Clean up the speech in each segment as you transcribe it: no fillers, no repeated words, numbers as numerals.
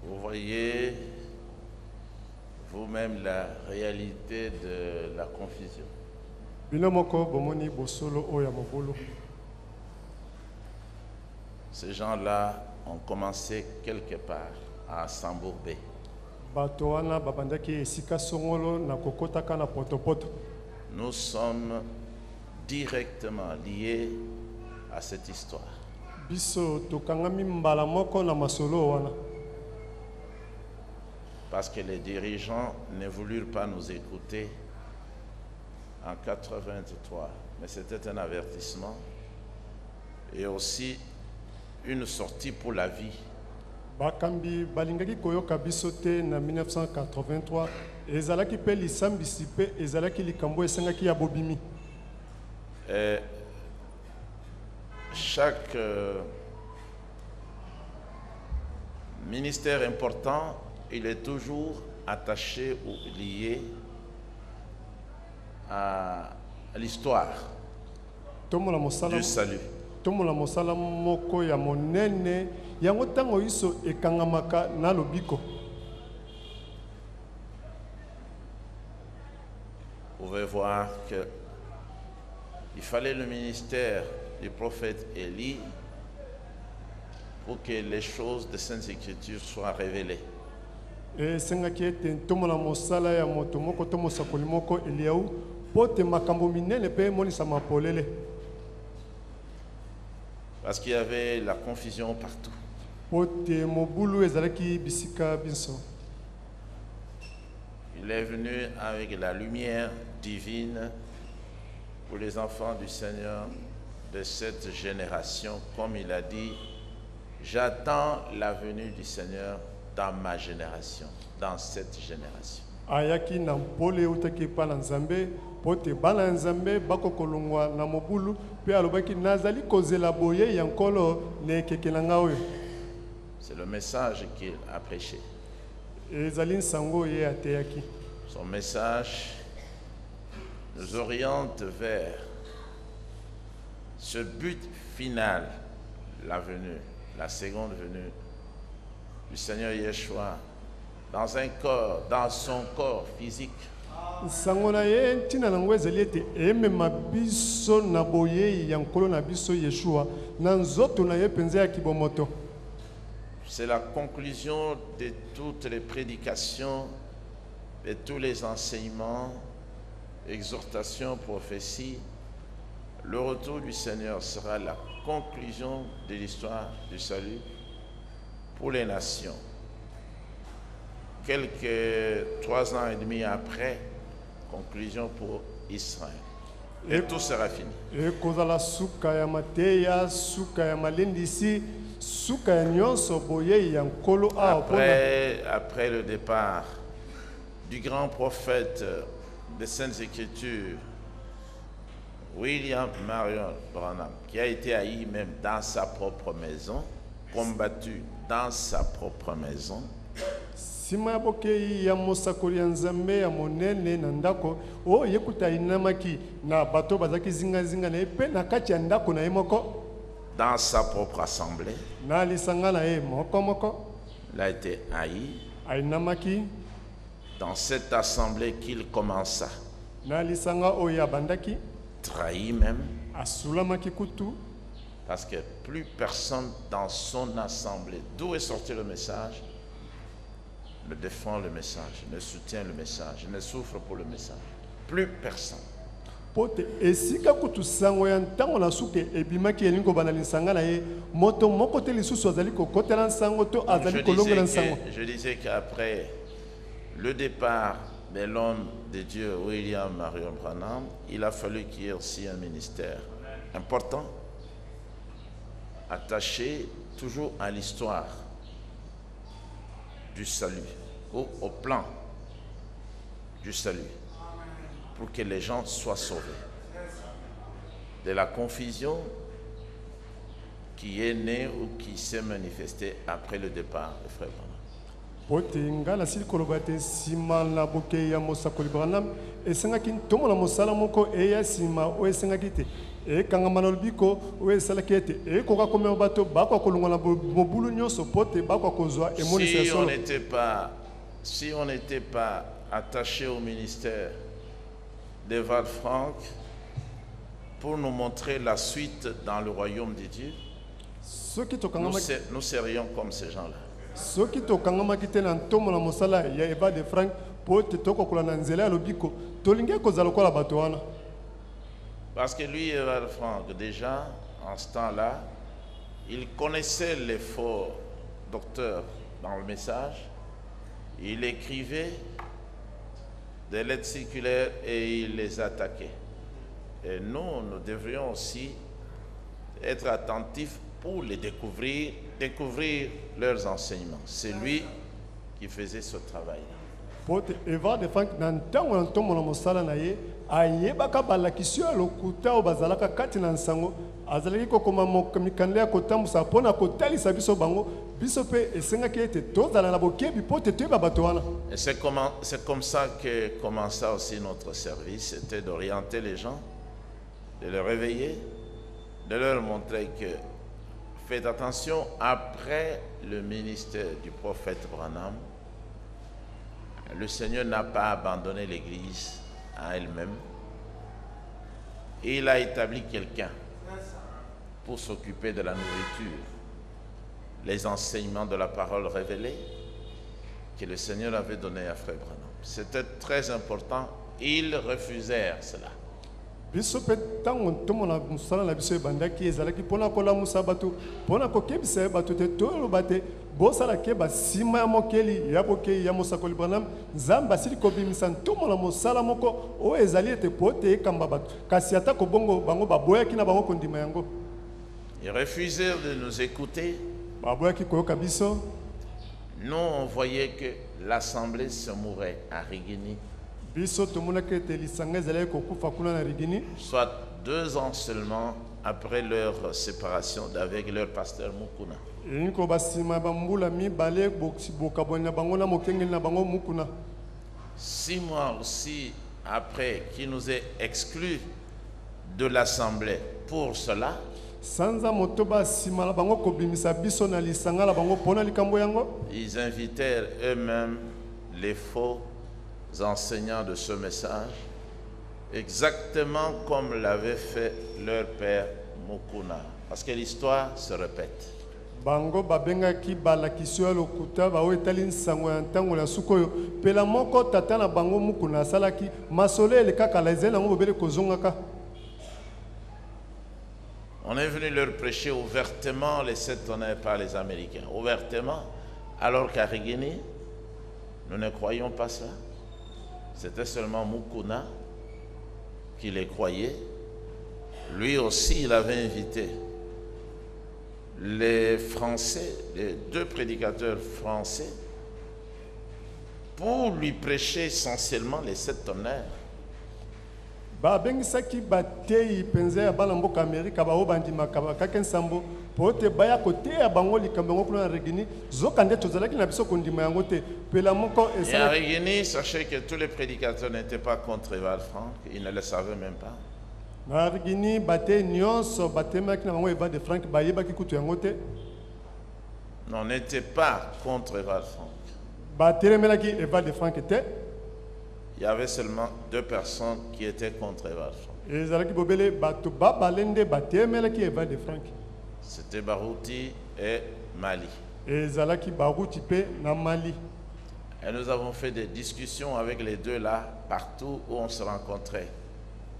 Vous voyez vous-même la réalité de la confusion. Ces gens-là ont commencé quelque part à s'embourber. Nous sommes directement liés à cette histoire. Parce que les dirigeants ne voulurent pas nous écouter en 83. Mais c'était un avertissement et aussi une sortie pour la vie. Bakambi balingaki koyoka biso te na 1983 ezalaki pe lisambisi pe ezalaki likambo esengaki ya bobimi. Chaque ministère important, il est toujours attaché ou lié à l'histoire du salut. Tomola mosala moko ya monene yango tango iso ekangamaka na lobiko. Vous pouvez voir que il fallait le ministère du prophète Élie pour que les choses des Saintes Écritures soient révélées. Et sengaki ete tomola mosala ya moto moko to mosakoli moko Eliaou pote makambo minene pe monisa mapolele. Parce qu'il y avait la confusion partout. Il est venu avec la lumière divine pour les enfants du Seigneur de cette génération. Comme il a dit, j'attends la venue du Seigneur dans ma génération, dans cette génération. Ayaki na mpole utaki pa na Nzambe pote bana Nzambe bako kolongwa na mobulu pe alobaki nazali kozela boye yankolo ne kekelanga oyo. C'est le message qu'il a prêché. Ezali nsango ye ateyaki. Son message nous oriente vers ce but final, la venue, la seconde venue du Seigneur Yeshua dans un corps, dans son corps physique. Sangona ye ntina nango ezali ete emema biso na boye yankolo na biso Yeshua na nzoto na ye penza ya kibomoto. C'est la conclusion de toutes les prédications, de tous les enseignements, exhortations, prophéties. Le retour du Seigneur sera la conclusion de l'histoire du salut pour les nations. Quelques 3 ans et demi après, conclusion pour Israël. Et tout sera fini. Après le départ du grand prophète des Saintes Écritures, William Marion Branham, qui a été haï même dans sa propre maison, combattu dans sa propre maison, sima ya bokei ya mosakoli ya Nzambe ya monene na ndako o yekuta inamaki na bato bazaki zinga na epe na kati ya ndako na ye moko dans sa propre assemblée, na lisanga na ye moko il a été haï. Ainamaki dans cette assemblée qu'il commença, na lisanga o ya bandaki trahi même, asulamaki kutu, parce que plus personne dans son assemblée, d'où est sorti le message, ne défend le message, ne soutient le message, ne souffre pour le message. Plus personne. Pote esika kutu sango ya ntango na suke ebimaki elingo banalisanga na ye moto moko te lisusu azali kokotela nsango to azali kolongola nsango. Je disais qu'après le départ de l'homme de Dieu William Marion Branham, il a fallu qu'il y ait aussi un ministère important, attaché toujours à l'histoire du salut, ou au plan du salut, pour que les gens soient sauvés de la confusion qui est née ou qui s'est manifestée après le départ de Frère Branham. Pote ngala sili kolobate sima na boke ya mosakoli Branham esengaki ntomo na mosala moko eya sima o esengaki te e kangama lobiko o esalaki ete ekoka komema bato bakwa kolongola mobulu nyonso pote bakwa kozwa emonisi ya solo. Si on n'était pas attaché au ministère d'Evald Frank pour nous montrer la suite dans le royaume de Dieu, nous serions comme ces gens-là. Soki to kangama kite na ntomo na mosala ya Evald Frank pote toko kula na nzela lobiko tolinge kozala kola bato wana. Parce que lui, Evald Frank, déjà en ce temps-là, il connaissait les faux docteurs dans le message. Il écrivait des lettres circulaires et il les attaquait. Et nous devrions aussi être attentifs pour les découvrir leurs enseignements. C'est lui qui faisait ce travail-là. Pote Evald Frank nantango ntomo na mosala na ye ayebaka balakisio lokuta o bazalaka kati na nsango azalaki kokoma mikanda ya kotambusa mpona kotalisa biso bango biso pe esengaki ete tozala na bokebi pote toyeba bato wana. Et c'est comme ça que commença aussi notre service, c'était d'orienter les gens, de les réveiller, de leur montrer que faites attention, après le ministère du prophète Branham, le Seigneur n'a pas abandonné l'Église à elle-même. Et il a établi quelqu'un pour s'occuper de la nourriture, les enseignements de la parole révélée que le Seigneur avait donné à Frère Branham. C'était très important. Ils refusèrent cela. Biso pe tango ntomo na musala na biso ebandaki ezalaki mpona kolamusa bato mpona kokebisa bato te toloba te bosala ke basima ya mokeli ya bokei ya mosakoli Branham nzambe asili kobimisa ntomo na mosala moko oyo ezali ete po te ekamba bato kasi ata kobongo bango baboyaki na bango kondima yango. Ils refusèrent de nous écouter. Baboyaki koyoka biso. Nous on voyait que l'assemblée se mourait à Rigini. Soit 2 ans seulement après leur séparation avec leur pasteur Mukuna. 6 mois aussi après qu'il nous ait exclus de l'assemblée pour cela, ils invitèrent eux-mêmes les faux enseignants de ce message, exactement comme l'avait fait leur père Mukuna, parce que l'histoire se répète. Bango babengaki balakisio lokuta ba etali nsango ya ntango la sukoyo pela moko tata na bango Mukuna salaki masole le kaka la zela ngo bobele kozongaka. On est venu leur prêcher ouvertement les 7 tonnerres par les Américains, ouvertement, alors qu'à Rigini, nous ne croyons pas ça. C'était seulement Mukuna qui les croyait. Lui aussi, il avait invité les Français, les 2 prédicateurs français, pour lui prêcher essentiellement les 7 tonnerres. Babengisaki batei penze ya bana mboka Amerika ba obandima kabaka nsambo pote baya kote ya bango likambo ngoko na Rigini zokande tozalaki na biso kondima yango te pela moko et à Rigini, sachez que tous les prédicateurs n'étaient pas contre Evald Frank, ils ne le savaient même pas. Na Rigini bate nyonso batemaki na bango Evald Frank bayebaki kutu yango te. Non, n'était pas contre Evald Frank. Batelemelaki Evald Frank te. Il y avait seulement 2 personnes qui étaient contre Evald Frank. C'était Barouti et Mali. Et nous avons fait des discussions avec les 2 là, partout où on se rencontrait.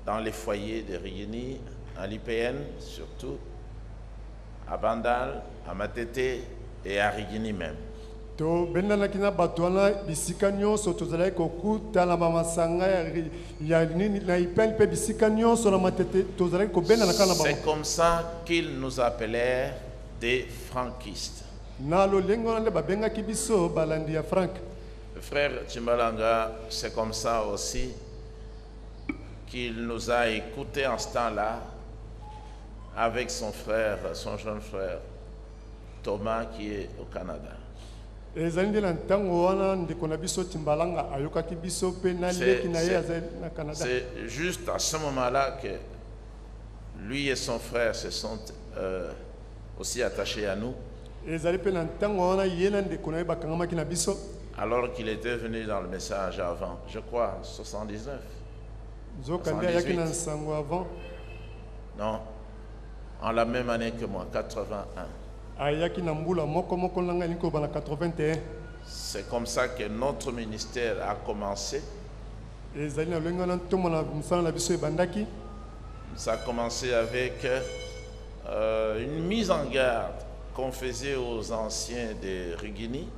Dans les foyers de Rigini, à l'IPN surtout, à Bandal, à Matete et à Rigini même. To benda kina batwana bisika nyonso tozalaki kokuta na mamasanga ya nini na ipel pe bisika nyonso na matete tozalaki ko benda na kana bango. C'est comme ça qu'ils nous appelèrent des franquistes. Na lo lengo na babenga kibiso balandi ya Frank. Le frère Chimbalanga, c'est comme ça aussi qu'il nous a écoutés en ce temps-là avec son frère, son jeune frère Thomas qui est au Canada. C'est juste à ce moment-là que lui et son frère se sont aussi attachés à nous. Alors qu'il était venu dans le message avant, je crois, 79. 78. Non, en la même année que moi, 81. C'est comme ça que notre ministère a commencé. Ça a commencé avec une mise en garde qu'on faisait aux anciens de Rigini.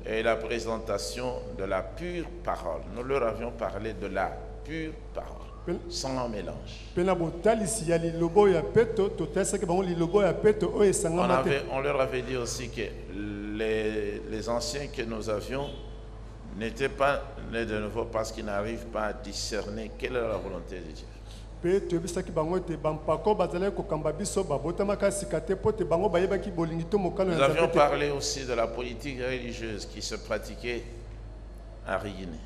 Et la présentation de la pure parole. Nous leur avions parlé de la pure parole, sans mélange. On leur avait dit aussi que les anciens que nous avions n'étaient pas nés de nouveau parce qu'ils n'arrivent pas à discerner quelle est la volonté de Dieu. Nous avions parlé aussi de la politique religieuse qui se pratiquait à Rigini.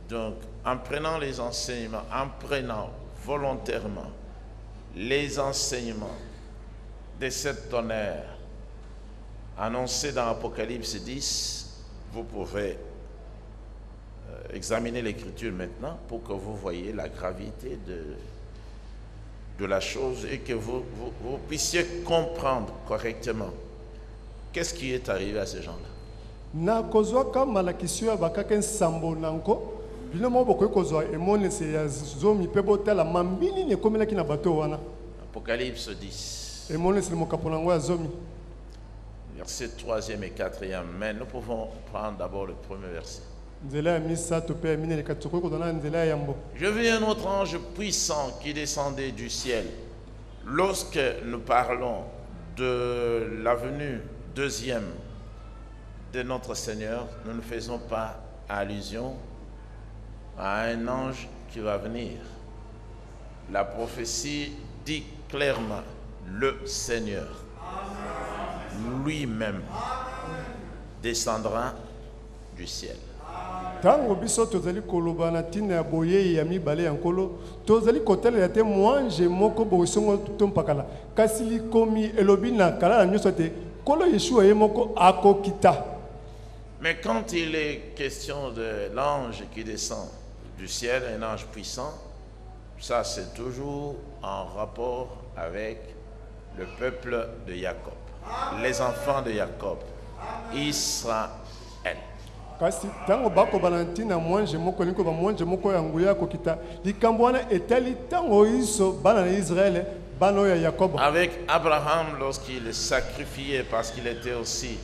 Donc, en prenant les enseignements, en prenant volontairement les enseignements de cet tonnerre annoncé dans Apocalypse 10, vous pouvez examiner l'écriture maintenant pour que vous voyez la gravité de la chose et que vous puissiez comprendre correctement qu'est-ce qui est arrivé à ces gens-là. Apocalypse 10. Verset 3e et 4e. Mais nous pouvons prendre d'abord le premier verset. Je vis un autre ange puissant qui descendait du ciel. Lorsque nous parlons de la venue deuxième de notre Seigneur, nous ne faisons pas allusion à un ange qui va venir. La prophétie dit clairement, le Seigneur lui-même descendra du ciel. Tango biso tozali koloba na tina boye ya mibale ya nkolo tozali kotela te mwanje moko bosongo tompakala kasi likomi elobi na kala na nyonso te kolo Yeshua ye moko akokita. Mais quand il est question de l'ange qui descend du ciel, un ange puissant, ça c'est toujours en rapport avec le peuple de Jacob, les enfants de Jacob, Israël. Kasi tango bako balantina mwanje moko niko ba mwanje moko ya nguya kokita likambo wana etali tango iso bana na Israël bana ya Jacob. Avec Abraham lorsqu'il sacrifiait parce qu'il était aussi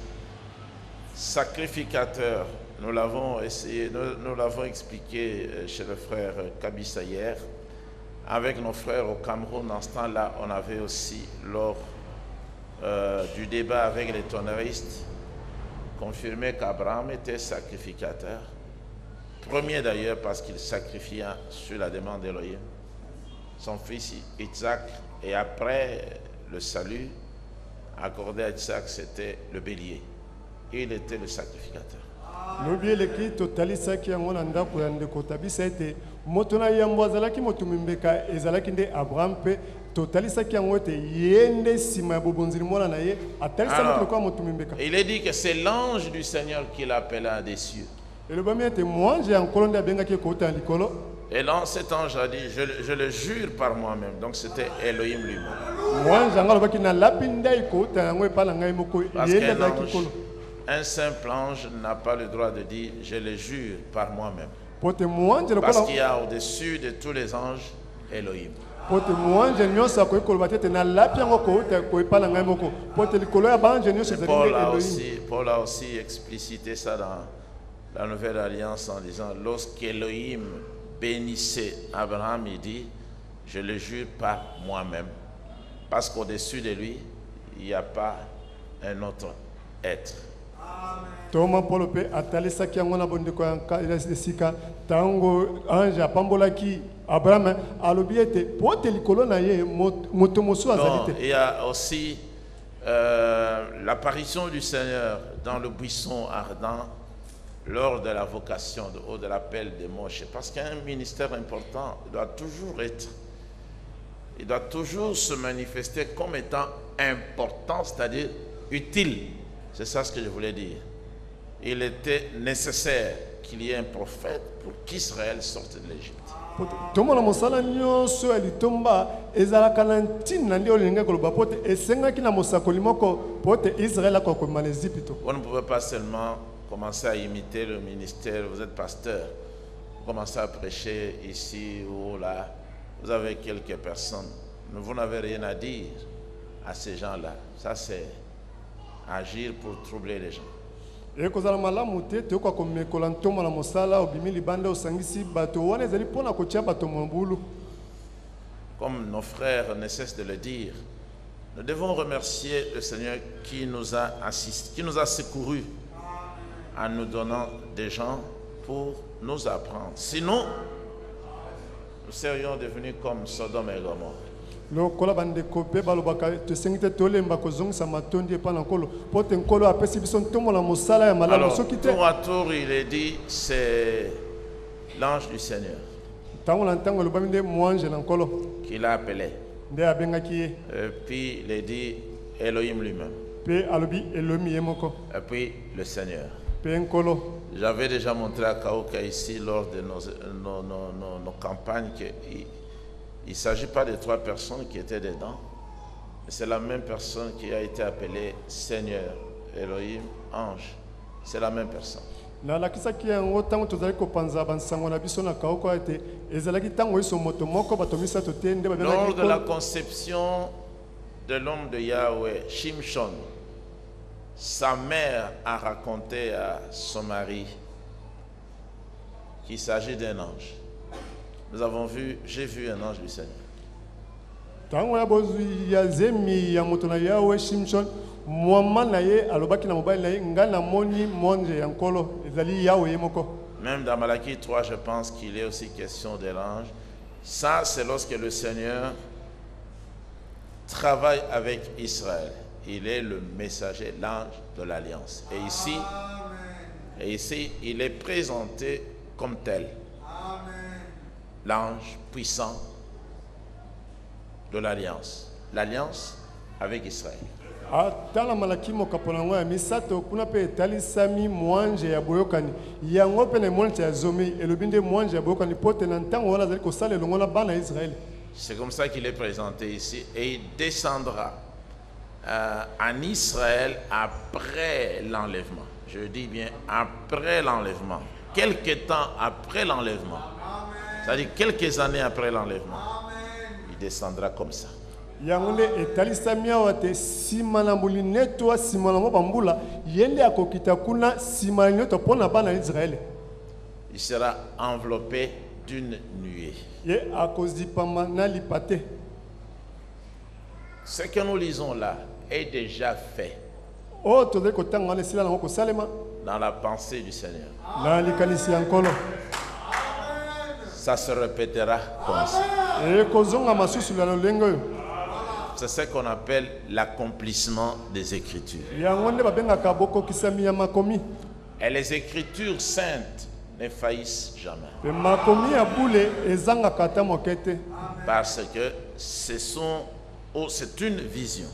sacrificateur, nous l'avons essayé, nous l'avons expliqué chez le frère Kabissa hier. Avec nos frères au Cameroun, dans ce temps-là, on avait aussi lors du débat avec les tonneristes confirmé qu'Abraham était sacrificateur. Premier d'ailleurs parce qu'il sacrifia sur la demande d'Élohim son fils Isaac, et après le salut accordé à Isaac, c'était le bélier. Il était le sacrificateur. Alors, il est dit que c'est l'ange du Seigneur qui l'appela des cieux. Et là, cet ange a dit, je le jure par moi-même. Donc c'était Elohim lui-même. Parce qu'un simple ange n'a pas le droit de dire, je le jure par moi-même. Parce qu'il y a au-dessus de tous les anges, Elohim. Paul a aussi explicité ça dans la Nouvelle Alliance en disant, lorsqu'Elohim bénissait Abraham, il dit, je le jure par moi-même. Parce qu'au-dessus de lui, il n'y a pas un autre être. Thomas Paul pe atalisa ki ngona bondeko ya sika tango anja pambolaki Abraham alobiete pote likolo na ye moto mosu azalite. Il y a aussi l'apparition du Seigneur dans le buisson ardent lors de la vocation ou de l'appel de Moshe. Parce qu'un ministère important il doit toujours se manifester comme étant important, c'est-à-dire utile. C'est ça ce que je voulais dire. Il était nécessaire qu'il y ait un prophète pour qu'Israël sorte de l'Égypte. On ne pouvez pas seulement commencer à imiter le ministère. Vous êtes pasteur, vous commencez à prêcher ici ou là, vous avez quelques personnes, mais vous n'avez rien à dire à ces gens-là. Ça, c'est agir pour troubler les gens. Comme nos frères ne cessent de le dire, nous devons remercier le Seigneur qui nous a assistés, qui nous a secourus en nous donnant des gens pour nous apprendre. Sinon, nous serions devenus comme Sodome et Gomorrhe. Alors, tour à tour, il est dit, c'est l'ange du Seigneur qui l'a appelé. Et puis, il est dit Elohim lui-même. Et puis, le Seigneur. J'avais déjà montré à Kaoka ici, lors de nos campagnes, qu'il ne s'agit pas de 3 personnes qui étaient dedans, mais c'est la même personne qui a été appelée Seigneur, Elohim, ange. C'est la même personne. Lors de la conception de l'homme de Yahweh, Shimshon, sa mère a raconté à son mari qu'il s'agit d'un ange. Nous avons vu, j'ai vu un ange du Seigneur. Même dans Malachie 3, je pense qu'il est aussi question de l'ange. Ça, c'est lorsque le Seigneur travaille avec Israël. Il est le messager, l'ange de l'alliance. Et ici, il est présenté comme tel. L'ange puissant de l'alliance. L'alliance avec Israël. C'est comme ça qu'il est présenté ici. Et il descendra en Israël après l'enlèvement. Je dis bien après l'enlèvement. Quelque temps après l'enlèvement. C'est-à-dire quelques années après l'enlèvement. Il descendra comme ça. Il sera enveloppé d'une nuée. Ce que nous lisons là est déjà fait dans la pensée du Seigneur. Ça se répétera comme ça. C'est ce qu'on appelle l'accomplissement des Écritures. Et les Écritures saintes ne faillissent jamais. Parce que c'est une vision.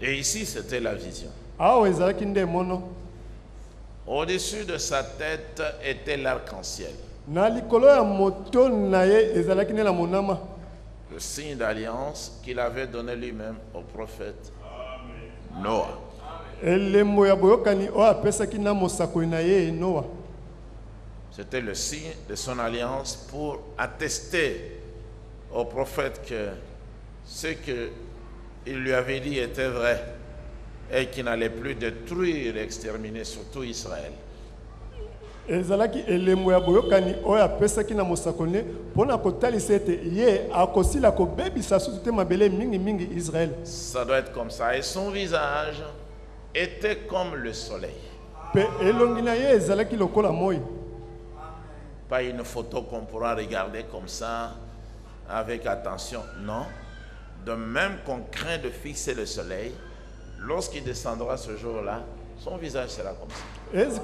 Et ici, c'était la vision. Au-dessus de sa tête était l'arc-en-ciel. Le signe d'alliance qu'il avait donné lui-même au prophète Noah. C'était le signe de son alliance pour attester au prophète que ce qu'il lui avait dit était vrai et qu'il n'allait plus détruire et exterminer surtout Israël. Ça doit être comme ça. Et son visage était comme le soleil. Pas une photo qu'on pourra regarder comme ça avec attention. Non. De même qu'on craint de fixer le soleil, lorsqu'il descendra ce jour-là, son visage sera comme ça.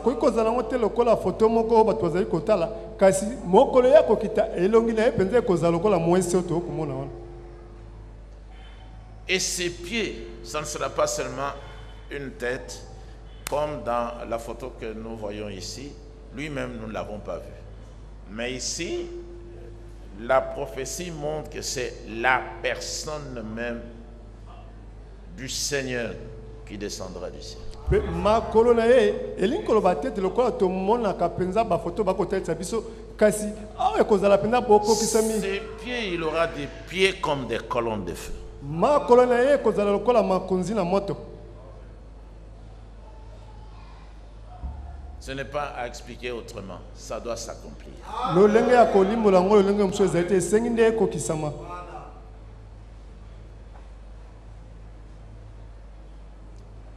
Koki kozala ngo te lokola photo moko oyo bato bazali kotala kasi mokolo ya kokita elongi na ye mpenza ekozala lokola mwasi oyo tokomona wana. Et ses pieds, ça ne sera pas seulement une tête, comme dans la photo que nous voyons ici. Lui-même, nous ne l'avons pas vu. Mais ici, la prophétie montre que c'est la personne même du Seigneur qui descendra du ciel. Makolo na ye elingi koloba tete lokola tomonaka mpenza bafoto bakotalisa biso kasi awa ekozala mpenza bokokisami. Ses pieds, il aura des pieds comme des colonnes de feu. Makolo na ye ekozala lokola makonzi na moto. Ce n'est pas à expliquer autrement, ça doit s'accomplir. Lolenge ya kolimbola ngo lolenge mosusu ezali te esengi nde ekokisama.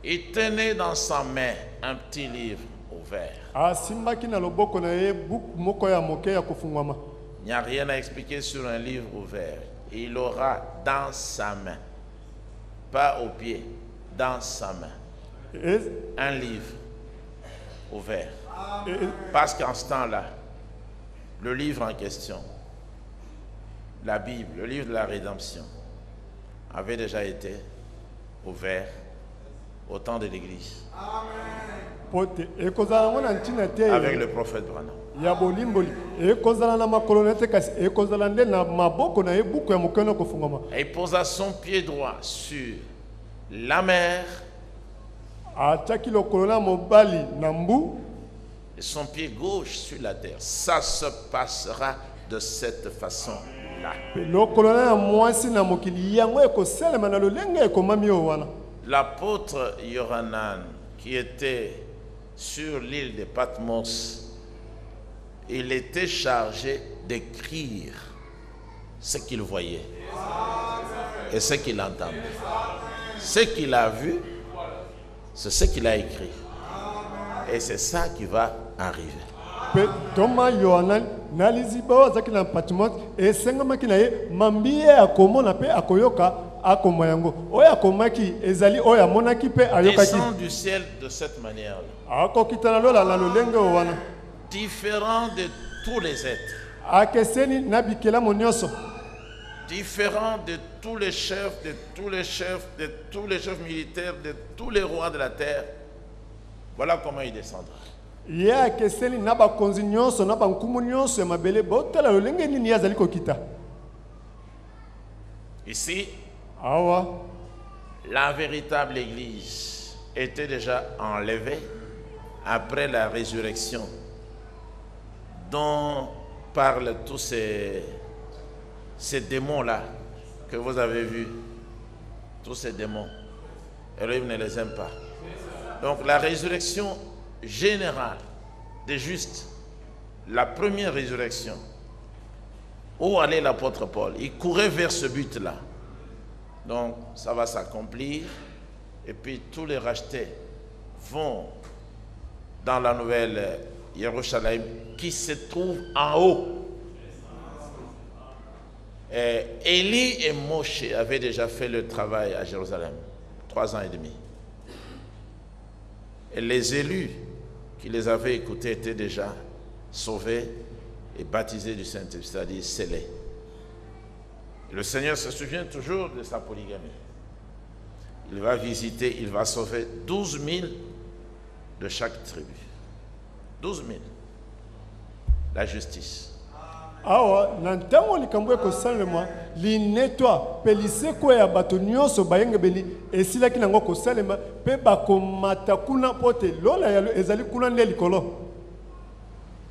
Il tenait dans sa main un petit livre ouvert. Asimbaki na loboko na ye buku moko ya moke ya kofungwama. Il n'y a rien à expliquer sur un livre ouvert. Il aura dans sa main, pas au pied, dans sa main, un livre ouvert. Parce qu'en ce temps-là, le livre en question, la Bible, le livre de la rédemption, avait déjà été ouvert au temps de l'Église. Avec le prophète Branham. Et il posa son pied droit sur la mer et son pied gauche sur la terre. Ça se passera de cette façon-là. L'apôtre Yohanan, qui était sur l'île de Patmos, il était chargé d'écrire ce qu'il voyait et ce qu'il entendait. Ce qu'il a vu, c'est ce qu'il a écrit. Et c'est ça qui va arriver. Thomas Yohanan naliziba wazaki na Patmos esengamaki na ye mambie akomona pe akoyoka akoma yango oya komaki ezali oya monaki pe ayokaki. Descend du ciel de cette manière-là. Akokitana lola na lolenge wana. Différent de tous les êtres. Akeseni nabikela monyoso. Différent de tous les chefs, de tous les chefs, de tous les chefs militaires, de tous les rois de la terre. Voilà comment il descendra. Ici, la véritable Église était déjà enlevée après la résurrection, dont parlent tous ces démons-là que vous avez vus. Tous ces démons. Elohim ne les aime pas. Donc la résurrection générale des justes, la première résurrection, où allait l'apôtre Paul? Il courait vers ce but-là. Donc ça va s'accomplir et puis tous les rachetés vont dans la nouvelle Jérusalem qui se trouve en haut. Et Élie et Moshe avaient déjà fait le travail à Jérusalem, 3 ans et demi. Et les élus qui les avaient écoutés étaient déjà sauvés et baptisés du Saint-Esprit, c'est-à-dire scellés. Le Seigneur se souvient toujours de sa polygamie. Il va visiter, il va sauver 12 000 de chaque tribu. 12 000. La justice. Awa nantango likambo ekosalema linetwa peliseko ya bato nyonso bayengebeli esilaki nango kosalema pe bakomata kuna pote lola ya ezali kuna nde likolo.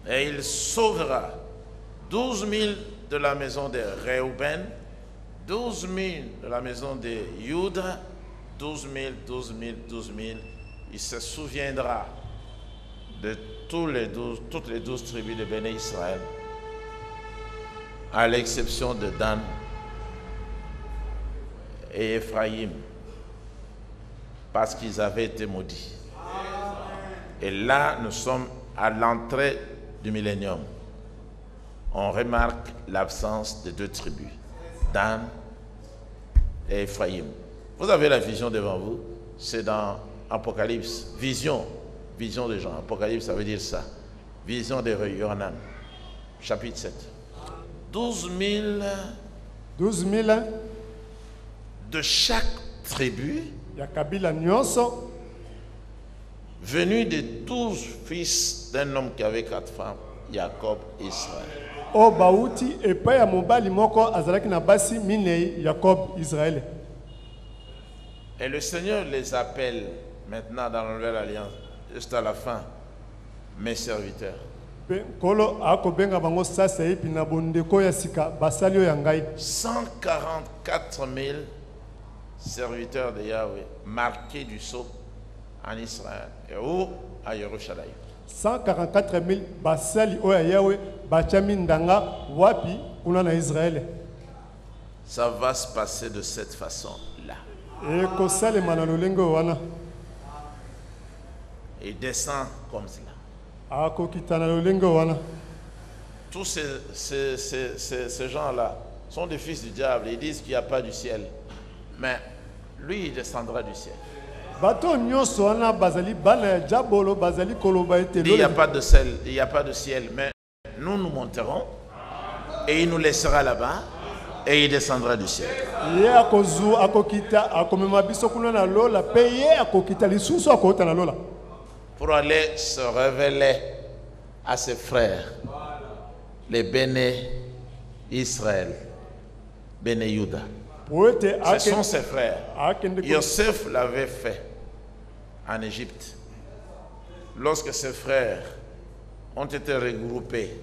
Et il sauvera 12 000 de la maison de Réhouben, 12 000 de la maison de Juda, 12 000, 12 000, 12 000. Il se souviendra de toutes les 12 tribus de Béné Israël, à l'exception de Dan et Ephraïm, parce qu'ils avaient été maudits. Et là, nous sommes à l'entrée du millénium. On remarque l'absence de 2 tribus, Dan et Ephraïm. Vous avez la vision devant vous. C'est dans Apocalypse. Vision. Vision des gens. Apocalypse, ça veut dire ça. Vision de Yohanan. Chapitre 7. 12 000 de chaque tribu, ya kabila nyonso, venus des 12 fils d'un homme qui avait 4 femmes, Jacob, Israël. o bauti epai ya mobali moko azalaki na basi minei, Jacob, Israël. Et le Seigneur les appelle maintenant dans la nouvelle alliance, juste à la fin, mes serviteurs. Kolo akobenga bango sasa epi na bondeko ya sika basali oyo ya ngai. 144 000 serviteurs de Yahweh marqués du sceau en Israël et où à Jérusalem. 144 000 basali oyo ya Yahweh bachami ndanga wapi kuna na Israël. Ça va se passer de cette façon-là. E kosalema na lolenge wana. Il descend comme cela. Akokita na lolenge wana. Tous ces gens-là sont des fils du diable. Ils disent qu'il n'y a pas du ciel. Mais lui, il descendra du ciel. Bato nyonso wana bazali bana ya jabolo bazali koloba ete Il n'y a pas de ciel, il n'y a pas de ciel. Mais nous monterons et il nous laissera là-bas et il descendra du ciel. Ye akozu akokita akomema biso kuna na lola pe ye akokita lisusu akota na lola. Pour aller se révéler à ses frères, les Béné Israël, Béné Juda. Ce sont ses frères. Joseph l'avait fait en Égypte. Lorsque ses frères ont été regroupés,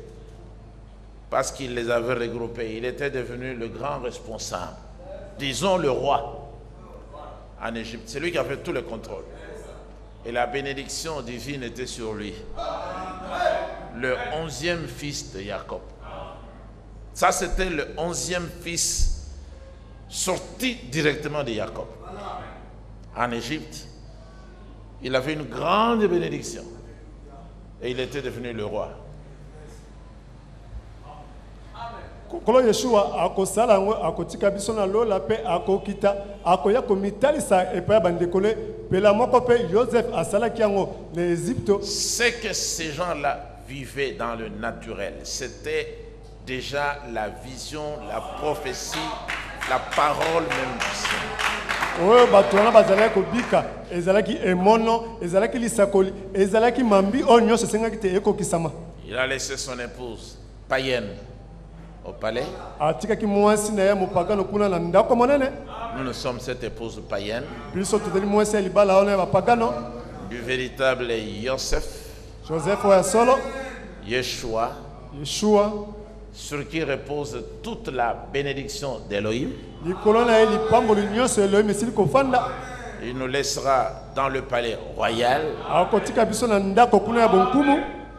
parce qu'il les avait regroupés, il était devenu le grand responsable, disons le roi en Égypte. C'est lui qui avait tout le contrôle. Et la bénédiction divine était sur lui. Le 11e fils de Jacob. Ça, c'était le 11e fils sorti directement de Jacob. En Égypte, il avait une grande bénédiction. Et il était devenu le roi. Kolo Yeshua akosala ngo akotika biso na lola pe akokita akoya komitalisa epa bandekole pe la moko pe Joseph asala kiango na Égypte. C'est que ces gens-là vivaient dans le naturel. C'était déjà la vision, la prophétie, la parole même du Seigneur. Oyo bato wana bazalaki kobika ezalaki emono ezalaki lisakoli ezalaki mambi oyo nyonso esengaki te ekokisama. Il a laissé son épouse païenne au palais. Nous sommes cette épouse païenne. Du véritable Joseph, Yeshua, sur qui repose toute la bénédiction d'Élohim. Il nous laissera dans le palais royal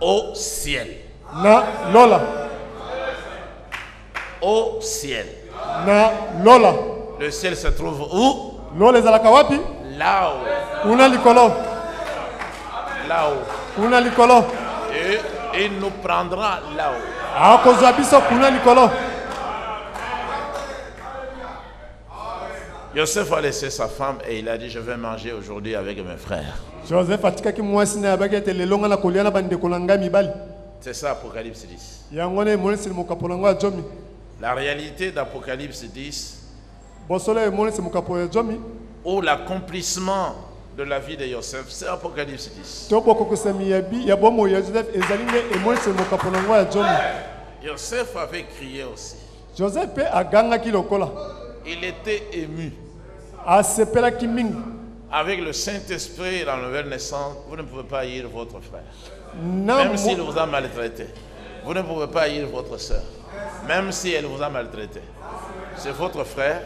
au ciel. Au ciel. Le ciel se trouve où? Là-haut. Là-haut. Et il nous prendra là-haut. Joseph a laissé sa femme et il a dit: je vais manger aujourd'hui avec mes frères. C'est ça Apocalypse 10. La réalité d'Apocalypse 10, ou l'accomplissement de la vie de Joseph, c'est Apocalypse 10. Joseph avait crié aussi. Il était ému. Avec le Saint-Esprit et la nouvelle naissance, vous ne pouvez pas haïr votre frère. Même s'il vous a maltraité. Vous ne pouvez pas haïr votre soeur. Même si elle vous a maltraité. C'est votre frère,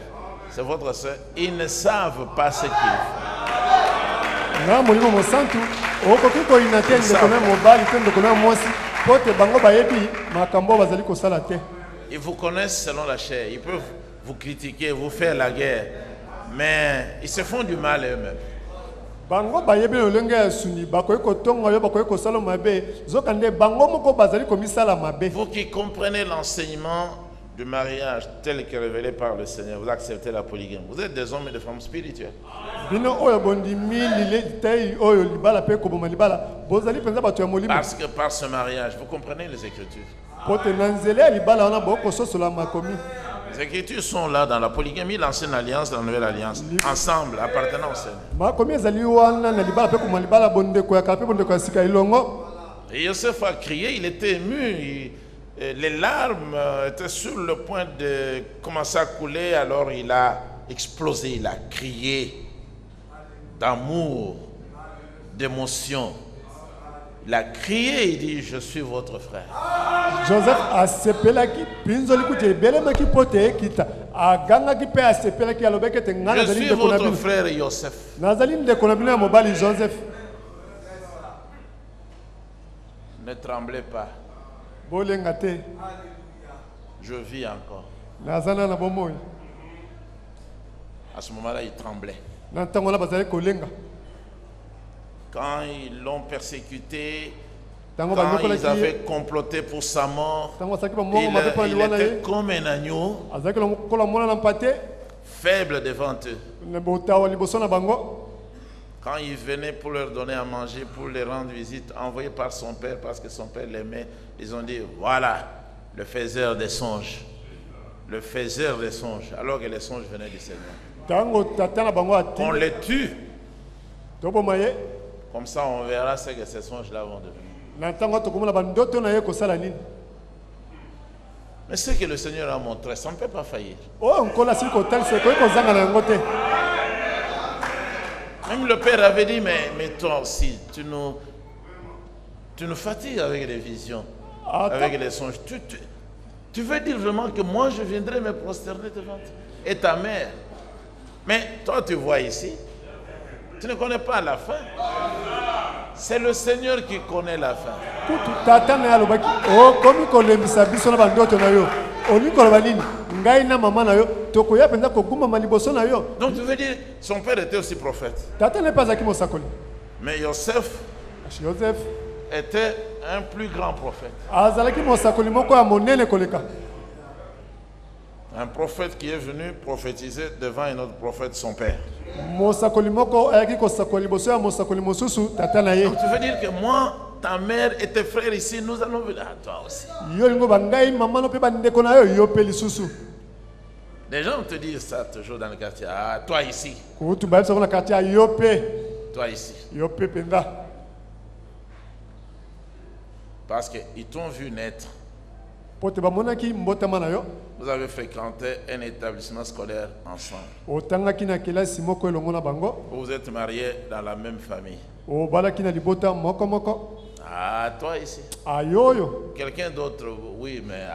c'est votre soeur. Ils ne savent pas ce qu'ils font. Ils vous connaissent selon la chair. Ils peuvent vous critiquer, vous faire la guerre. Mais ils se font du mal eux-mêmes. Vous qui comprenez l'enseignement du mariage tel que révélé par le Seigneur, vous acceptez la polygamie. Vous êtes des hommes et des femmes spirituels. Parce que par ce mariage, vous comprenez les Écritures. Les Écritures sont là dans la polygamie, l'ancienne alliance, la nouvelle alliance, ensemble, appartenant au Seigneur. Et Joseph a crié, il était ému, les larmes étaient sur le point de commencer à couler, alors il a explosé, il a crié d'amour, d'émotion. Il a crié, il dit, je suis votre frère. Joseph a sepelaki pinzoli kuti belemaki pote kita agangaki pe a sepelaki alobeke te ngana je suis votre frère Joseph. Nazali ndeko na bino ya mobali Joseph. Ne tremblez pas. Bolenga te. Je vis encore. Nazana na bomoi. À ce moment-là, il tremblait. Nantango na bazali kolenga. Quand ils l'ont persécuté, quand ils avaient comploté pour sa mort, il était comme un agneau, faible devant eux. Quand il venait pour leur donner à manger, pour les rendre visite, envoyé par son père, parce que son père l'aimait, ils ont dit, voilà, le faiseur des songes. Le faiseur des songes, alors que les songes venaient du Seigneur. On les tue. Comme ça, on verra ce que ces songes-là vont devenir. Mais ce que le Seigneur a montré, ça ne peut pas faillir. Même le Père avait dit, mais toi aussi, tu nous fatigues avec les visions, avec les songes. Tu veux dire vraiment que moi, je viendrai me prosterner devant toi et ta mère. Mais toi, tu vois ici, tu ne connais pas la fin. C'est le Seigneur qui connaît la fin. Donc tu veux dire, son père était aussi prophète. Mais Joseph était un plus grand prophète. Un prophète qui est venu prophétiser devant un autre prophète, son père. Donc tu veux dire que moi, ta mère et tes frères ici, nous allons venir à toi aussi. Les gens te disent ça toujours dans le quartier. Ah, toi ici. Toi ici. Parce qu'ils t'ont vu naître. Vous avez fréquenté un établissement scolaire ensemble. Vous êtes mariés dans la même famille. Ah, toi ici. Quelqu'un d'autre, oui, mais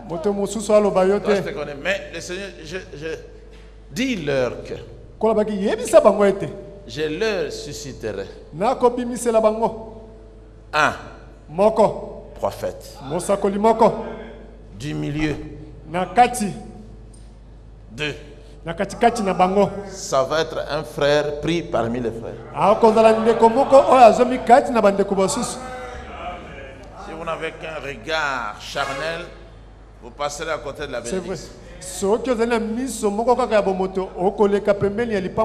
toi, je te connais. Mais le Seigneur, je dis-leur que je leur susciterai un prophète du milieu. Deux. Ça va être un frère pris parmi les frères. Si vous n'avez qu'un regard charnel, vous passerez à côté de la bénédiction.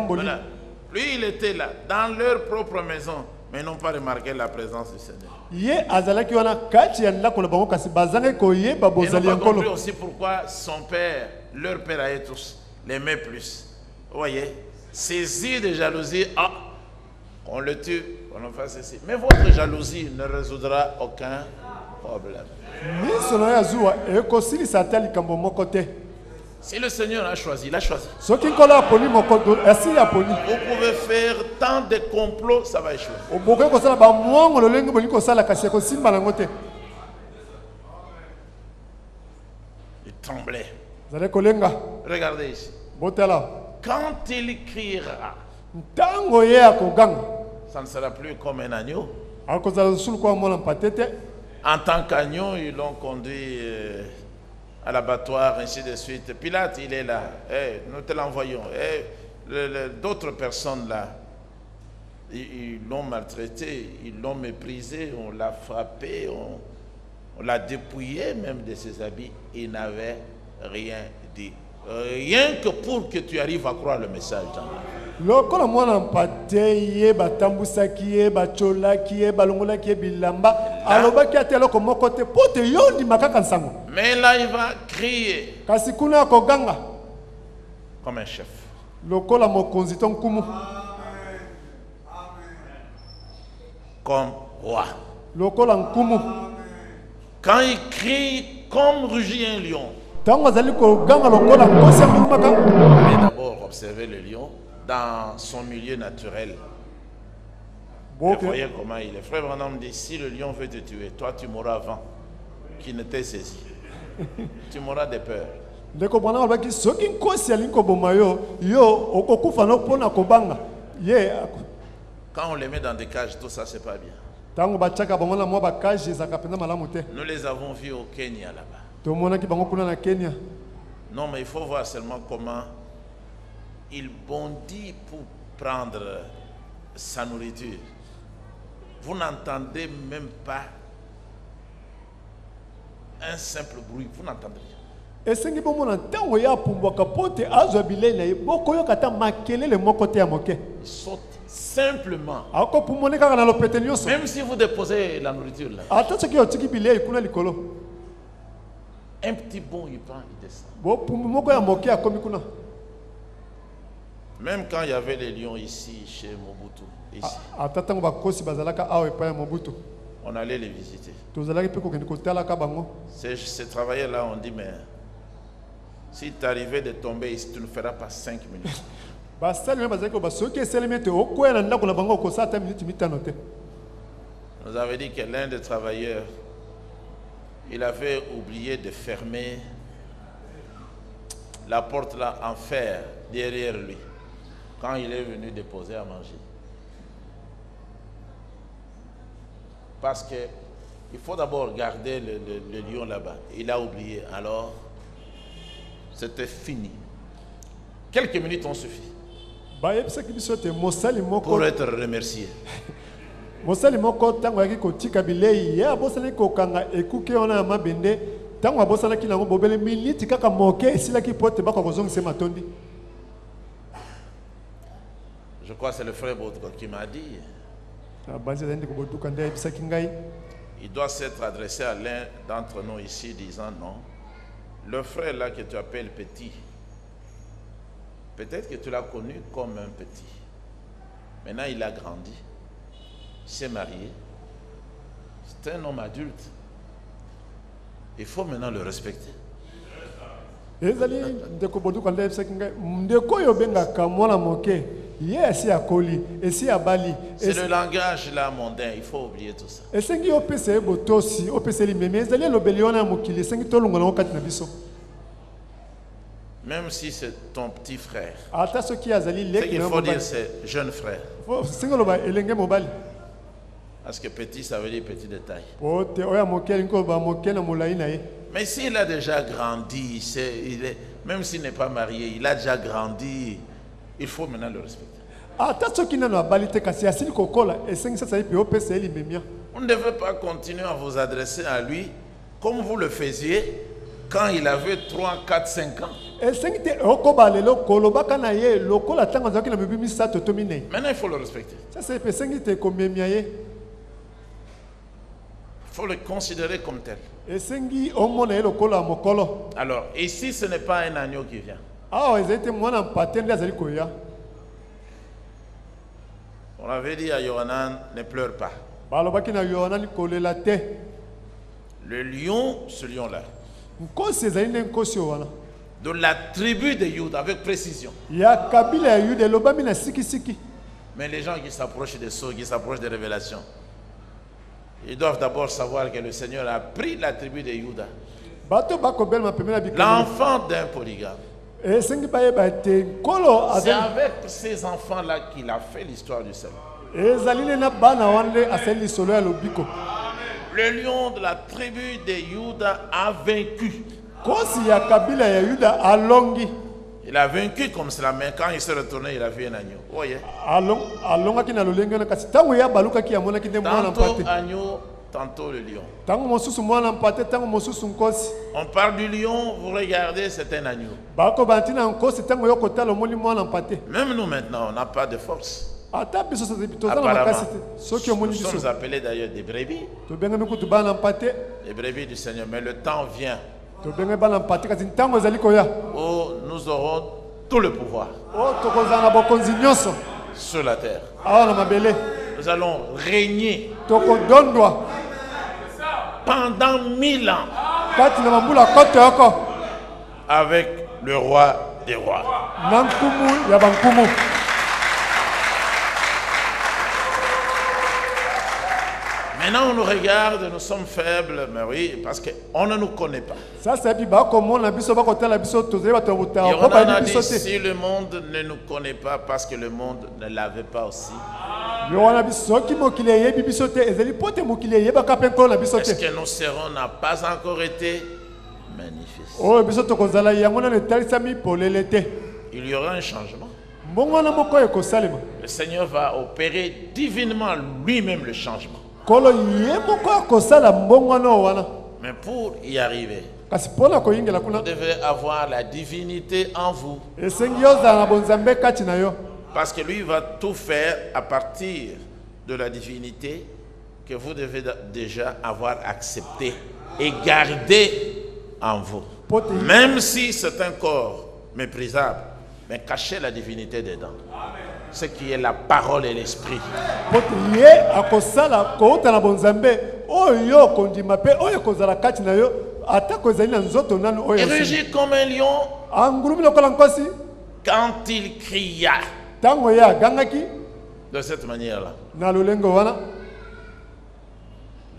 Voilà. Lui, il était là, dans leur propre maison, mais ils n'ont pas remarqué la présence du Seigneur. Ils n'ont pas compris aussi pourquoi son père, leur père à eux tous, l'aimait plus. Vous voyez, saisi de jalousie, ah, on le tue, on en fait ceci. Mais votre jalousie ne résoudra aucun problème. Si le Seigneur a choisi, il a choisi. Vous pouvez faire tant de complots, ça va échouer. Il tremblait. Regardez ici. Quand il criera, ça ne sera plus comme un agneau. En tant qu'agneau, ils l'ont conduit à l'abattoir, ainsi de suite. Pilate, il est là. Nous te l'envoyons. D'autres personnes là, ils l'ont maltraité, ils l'ont méprisé, on l'a frappé, on l'a dépouillé même de ses habits. Il n'avait rien dit. Rien que pour que tu arrives à croire le message. Lokola mwana mpate ye batambusaki ye bacholaki ye balongolaki ye bilamba alobaki ate eloko moko te po te yo ndimaka kaka nsango. Mais là il va crier Kasi kuna akoganga comme un chef. lokola mokonzi to nkumu. Comme roi. Lokola nkumu. Quand il crie comme rugit un lion. Tango azali koganga lokola nkosi amemaka. Allez d'abord observer le lion dans son milieu naturel. Vous voyez comment il est. Frère Branham dit, si le lion veut te tuer, toi tu mourras avant qu'il ne t'ait saisi. Tu mourras de peur. Ndeko Branham alobaki soki nkosi alingi koboma yo okokufa no mpona kobanga ye. Quand on les met dans des cages, tout ça c'est pas bien. Tango bachaka bango na mwa bakaje ezaka penda malamu te. Nous les avons vus au Kenya là-bas. Tomonaki bango kuna na Kenya. Non, mais il faut voir seulement comment il bondit pour prendre sa nourriture. Vous n'entendez même pas un simple bruit. Vous n'entendez rien. Esengi bomona ntango ya pumbwaka pote azwa bilei na ye bokoyoka ta makelele moko te ya moke. Il saute simplement. Ako pumone kaka na lopete nyonso. Même si vous déposez la nourriture là. Ata soki otiki bilei kuna likolo. Un petit bond il prend, il descend. Bo pumbu moko ya moke akomi kuna. Même quand il y avait les lions ici, chez Mobutu, ici, Ata tango bakosi bazalaka awa epai ya Mobutu. on allait les visiter. Tozalaki pe kokende kotalaka bango. Ces travailleurs-là, on dit, mais si tu arrivais de tomber ici, tu ne feras pas 5 minutes. Basali bazalaki ko basoki eselemi te okoya na ndako na bango kosa ata minute mitano te. Nous avait dit que l'un des travailleurs, il avait oublié de fermer la porte là en fer derrière lui quand il est venu déposer à manger. Parce que il faut d'abord garder le lion là-bas. Il a oublié. Alors, c'était fini. Quelques minutes ont suffi pour être remercié. Mosali moko tango yaki kotika bilei ya bosali kokanga ekuke ona ya mabende tango abosalaki nango bobele miniti kaka moke esilaki pote bako kozongisa matondi. Je crois que c'est le frère Baudouin qui m'a dit. Il doit s'être adressé à l'un d'entre nous ici disant non. Le frère là que tu appelles petit, peut-être que tu l'as connu comme un petit. Maintenant il a grandi. Il s'est marié. C'est un homme adulte. Il faut maintenant le respecter. C'est le langage là mondain, il faut oublier tout ça. Même si c'est ton petit frère, ce qu'il faut dire c'est jeune frère. Parce que petit, ça veut dire petit de taille. Mais s'il a déjà grandi, même s'il n'est pas marié, il a déjà grandi, il faut maintenant le respecter. On ne devait pas continuer à vous adresser à lui comme vous le faisiez quand il avait 3, 4, 5 ans. Maintenant, il faut le respecter. Il faut le considérer comme tel. Alors, ici, ce n'est pas un agneau qui vient. On avait dit à Yohanan, ne pleure pas. Le lion, ce lion-là, de la tribu de Juda, avec précision. Mais les gens qui s'approchent des sceaux, qui s'approchent des révélations, ils doivent d'abord savoir que le Seigneur a pris la tribu de Juda, l'enfant d'un polygame. C'est avec ces enfants-là qu'il a fait l'histoire du salut. Le lion de la tribu de Juda a vaincu. Il a vaincu comme cela, mais quand il s'est retourné, il a vu un agneau. Vous voyez? Tantôt agneau, tantôt le lion. Tango mosusu mwana mpate, tango mosusu nkosi. On parle du lion, vous regardez, c'est un agneau. Bako bantina nkosi tango yoko talo moni mwana mpate. Même nous maintenant, on n'a pas de force. Ata biso so tozana Apparemment, makasi te. Soki omoni nous biso. sommes appelés d'ailleurs des brebis. To benga mikutu bana mpate. Les brebis du Seigneur. Mais le temps vient To benga bana mpate kasi ntango ezali koya. où nous aurons tout le pouvoir Oh tokozana na bokonzi nyonso. sur la terre. Awa na mabele. Nous allons régner Tokodondwa. pendant 1000 ans Kati na mambula kote yoko. avec le roi des rois. Nankumu ya bankumu. Maintenant, on nous regarde, nous sommes faibles, mais oui, parce qu'on ne nous connaît pas. Ça c'est puis bako mona biso bako tala biso tozeli bato buta. Et on Ko ba a biso dit, te. si le monde ne nous connaît pas, parce que le monde ne l'avait pas aussi, Yo wana biso ki mokili yebi biso te ezeli pote mokili yeba ka penko na biso est-ce te. que nos serons n'a pas encore été manifestés? Oh biso tokozala yango na netalisami polele te. Il y aura un changement. Mbongo na moko ekosalema. Le Seigneur va opérer divinement lui-même le changement. Kolo ye moko akosala mbongo na wana. Mais pour y arriver, Kasi pona ko yingela kuna. vous devez avoir la divinité en vous. Esengi yoza na bonzambe kati na yo. Parce que lui va tout faire à partir de la divinité que vous devez déjà avoir accepté et gardé en vous. Pote Même si c'est un corps méprisable, mais cachez la divinité dedans. Ce qui est la parole et l'esprit. pote ye akosala ko na bonzambe. Oyo kondima pe oyo kozala kati na yo. Ata kozali na nzoto nanu Et oyo. rugit comme un lion Angurumi lokola nkosi. quand il cria. Tango ya gangaki De cette manière-là, na lulengo wana.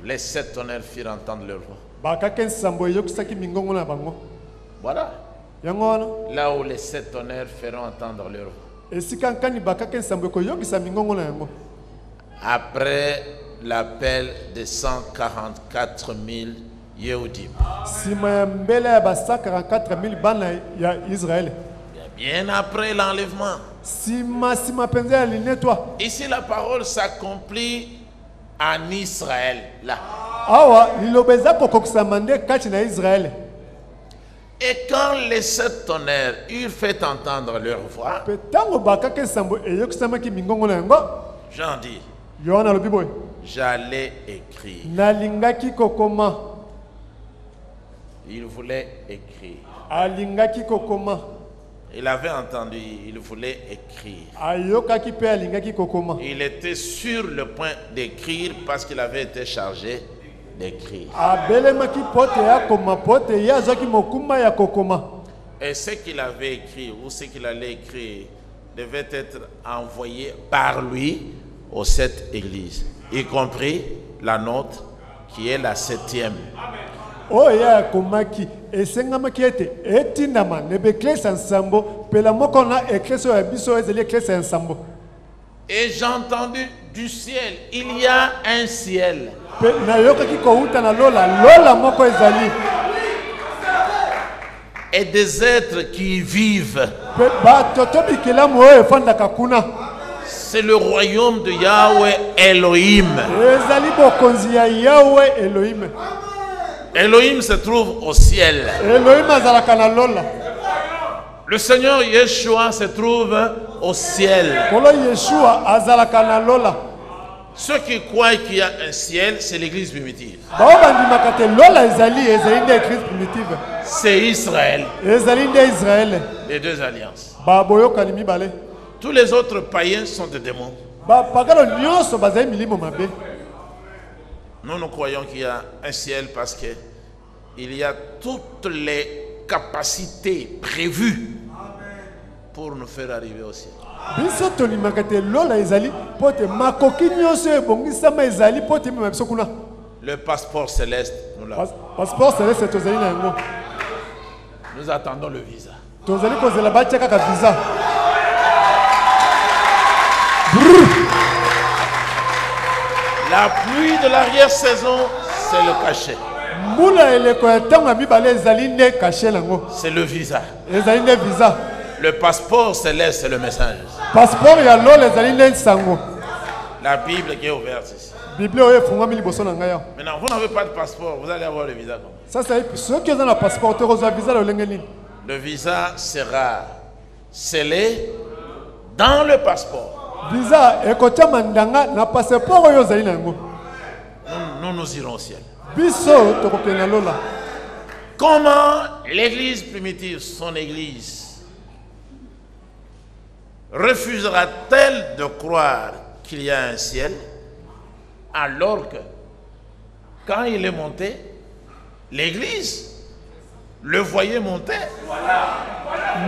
les 7 tonnerres firent entendre leur voix. Bakake nsambo yokisaki mingongo na bango. Voilà. Yango wana. Là où les 7 tonnerres feront entendre leur voix. Esika nkani bakake nsambo koyokisa mingongo na yango. Après l'appel de 144 000 Yehudim. Sima ya mbele ya ba 144 000 bana ya Israël. Bien après l'enlèvement. Sima penza ya linetwa. Ici, la parole s'accomplit en Israël. Là. Awa lilobeza kokokisa mande kati na Israël. Et quand les 7 tonnerres eurent fait entendre leur voix, Pe tango bakake nsambo eyokisamaki mingongo na yango. Jean dit, Yohana lobi boy. j'allais écrire. Nalingaki kokoma. Il voulait écrire. Alingaki kokoma. Il avait entendu, il voulait écrire. Ayokaki pe alingaki kokoma. Il était sur le point d'écrire parce qu'il avait été chargé d'écrire. Abelemaki pote ya koma pote ya zoki mokuma ya kokoma. Et ce qu'il avait écrit ou ce qu'il allait écrire devait être envoyé par lui aux 7 églises, y compris la nôtre qui est la 7e. Oya komaki esengamaki ete etindama nebeklesa nsambo pela moko na ekleso ya biso ezeli eklesa ya nsambo. Et j'ai entendu du ciel, il y a un ciel. Pe nayokaki kouta na lola moko ezali. Et des êtres qui vivent. Pe bato tobikelamu oyo efandaka kuna. C'est le royaume de Yahweh Elohim. Ezali bokonzi ya Yahweh Elohim. Elohim se trouve au ciel. Elohim azalaka na lola. Le Seigneur Yeshua se trouve au ciel. Kolo Yeshua azalaka na lola. Ceux qui croient qu'il y a un ciel, c'est l'église primitive. Bao bandimaka te lola ezali nde église primitive. C'est Israël. Ezali nde Israël. Les 2 alliances. Ba boyokani mibale. Tous les autres païens sont des démons. Ba pagalo nyonso bazali milimo mabe. Nous croyons qu'il y a un ciel parce que il y a toutes les capacités prévues pour nous faire arriver au ciel. Biso tolimaka te lola ezali pote makoki nyonso ebongisama ezali pote mema biso kuna. Le passeport céleste, nous l'avons. Passeport céleste tozali na yango. Nous attendons le visa. Tozali kozela batia kaka visa. La pluie de l'arrière-saison, c'est le cachet. Mula eleko ya ntango ya mibale ezali nde kashe nango. C'est le visa. Ezali nde visa. Le passeport céleste, c'est le message. Passeport ya lola ezali nde nsango. La Bible qui est ouverte ici. Bible oyo efungwami liboso na ngai awa. Maintenant, vous n'avez pas de passeport, vous allez avoir le visa comment? Sasa soki oza na passeport te kozwa visa lolenge nini? Le visa sera scellé dans le passeport. Visa ekotia mandanga na passeport oyo ozali na yango. Nous irons au ciel. Biso tokokende na lola. Comment l'église primitive, son église, refusera-t-elle de croire qu'il y a un ciel alors que quand il est monté, l'église le voyait monter?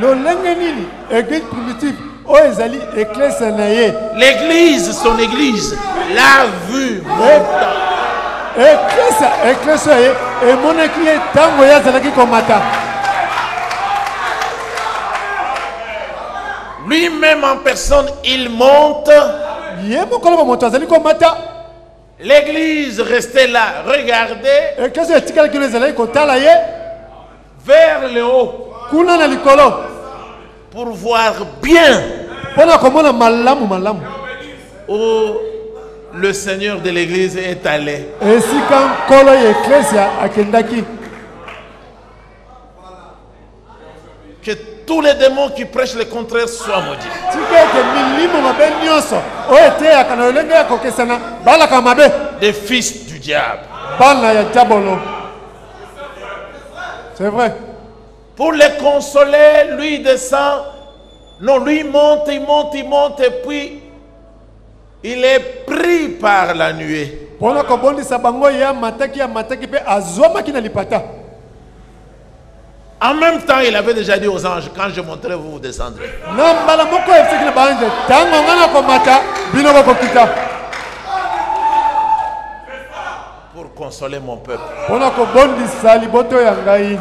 Lolenge nini église primitive oyo ezali église na ye. L'église, son église, l'a vu monter. Église oyo emonaki ye ntango ye azalaki komata. Lui-même en personne, il monte. Ye mokolo ba moto azali komata. L'église restait là, regardez Église etikalaki oyo ezalaki kotala ye vers le haut kuna na likolo pour voir bien mpona komona malamu malamu où le Seigneur de l'église est allé. esika nkolo ya eklesia akendaki. Que tous les démons qui prêchent le contraire soient maudits. tika ete milimo mabe nyonso oyo eteyaka na lolenge ya kokesana balaka mabe Des fils du diable. bana ya diabolo. C'est vrai. Pour les consoler, lui descend. Non, lui monte, il monte, il monte, et puis il est pris par la nuée. mpona kobondisa bango ya mataki mpe azwamaki na lipata. En même temps, il avait déjà dit aux anges, quand je monterai, vous descendrez. na mbala moko efisaki na baange ntango nga na komata bino bokokita. Pour consoler mon peuple. mpona kobondisa liboto ya ngai.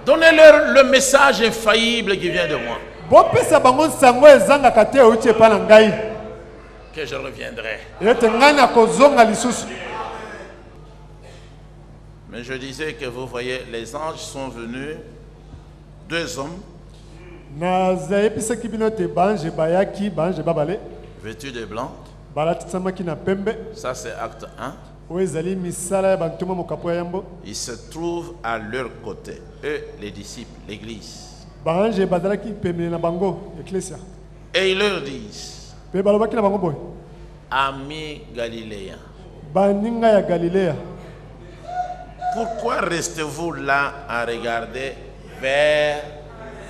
Donnez-leur le message infaillible qui vient de moi. bopesa bango nsango ezangaka te euti epa na ngai Que je reviendrai. ete ngai na kozonga lisusu. Mais je disais que vous voyez, les anges sont venus, 2 hommes nazayebisaki bino ete bange bayaki bange babale vêtus de blanc. balatisamaki na pembe Ça, c'est acte 1. oyo ezali misala ya bantuma mokapo ya yambo. Ils se trouvent à leur côté, eux, les disciples, l'église. bange bazalaki pembeni na bango eklesia Et ils leur disent, mpe balobaki na bango boye amis galiléens, baninga ya galilea pourquoi restez-vous là à regarder vers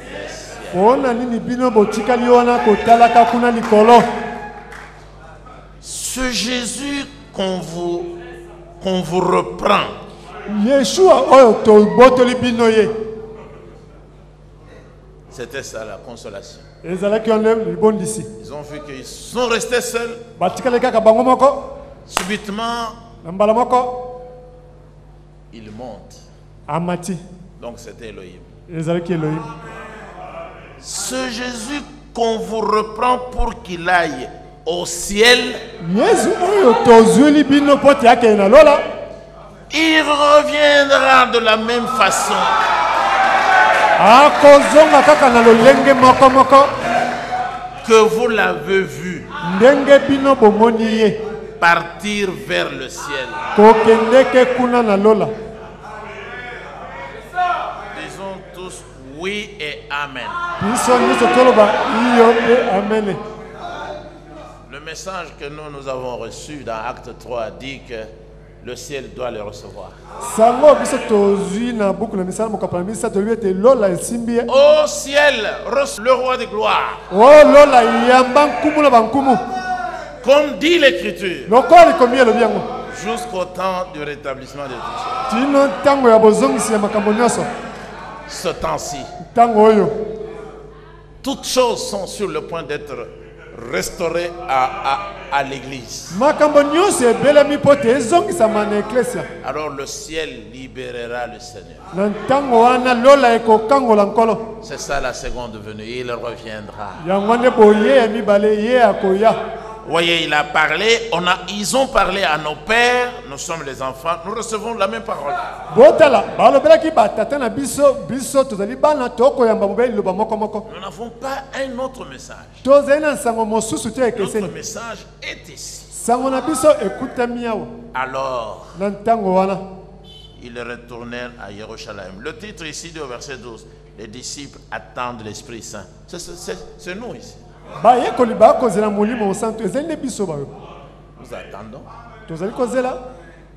le ciel? mpona nini bino botikali wana kotalaka kuna likolo? Ce Jésus qu'on vous reprend, yeshua oyo tobotoli bino ye c'était ça la consolation. ezalaki wana libondisi. Ils ont vu qu'ils sont restés seuls. batikali kaka bango moko Subitement, na mbala moko ils montent. amati. Donc c'était Elohim. ezalaki elohim. Ce Jésus qu'on vous reprend pour qu'il aille au ciel, yesu oyo tozweli bino mpo te akende na lola il reviendra de la même façon. akozonga kaka na lolenge moko moko Que vous l'avez vu ndenge bino bomoni ye partir vers le ciel. kokendeke kuna na lola. Disons tous oui et amen. biso nyonso toloba iyo mpe amene. Le message que nous avons reçu dans Acte 3 dit que le ciel doit le recevoir. sango biso tozwi na buku na misala mokapo na misato tolobi ete lola esimbi ye. Au ciel, reçois le roi de gloire. o lola yamba nkumu na bankumu Comme dit l'Écriture, lokola likomi elobi yango jusqu'au temps du rétablissement de tout ça. tino ntango ya bozongisi ya makambo nyonso. Ce temps-ci, ntango oyo toutes choses sont sur le point d'être restaurées à l'église. makambo nyonso ebelemi mpo te ezongisama na eklesia. Alors le ciel libérera le Seigneur. na ntango wana lola ekokangola nkolo. C'est ça la seconde venue. Il reviendra. yango nde boye ya mibale ye akoya. Vous voyez, il a parlé, ils ont parlé à nos pères, nous sommes les enfants, nous recevons la même parole. Nous n'avons pas un autre message. Notre message est ici. Alors, ils retournèrent à Jérusalem. Le titre ici du verset 12, les disciples attendent l'Esprit Saint. C'est nous ici. Nous attendons.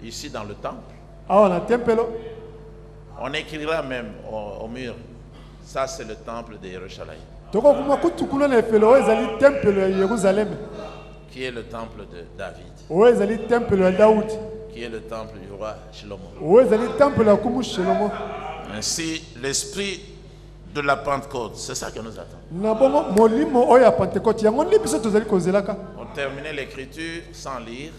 Ici dans le temple. On écrira même au mur. Ça c'est le temple de Jérusalem. Qui est le temple de David. Qui est le temple du roi Shlomo. Ainsi l'esprit de la Pentecôte, c'est ça que nous attendons. On terminait l'écriture sans lire.